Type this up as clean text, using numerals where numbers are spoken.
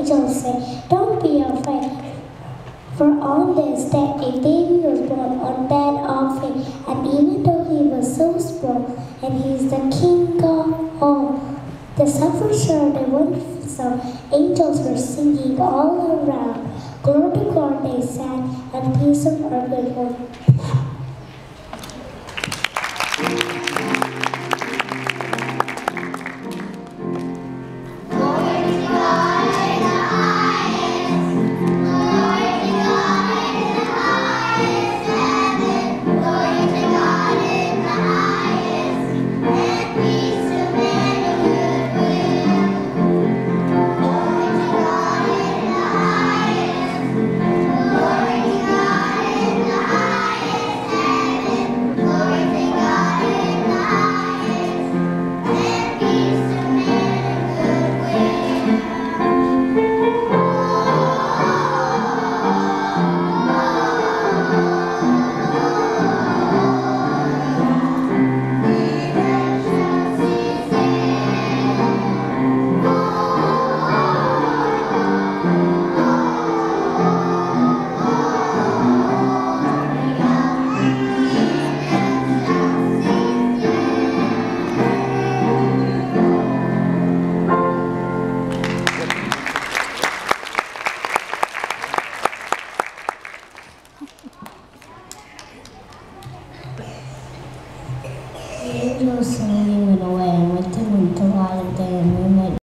angels say, "Don't be afraid. For on this day a baby was born on bed of hay, and even though he was so small, and he is the King of all, the shepherds heard a wonderful sound. Angels were singing all around. Glory to God, they sang, and peace on earth with home."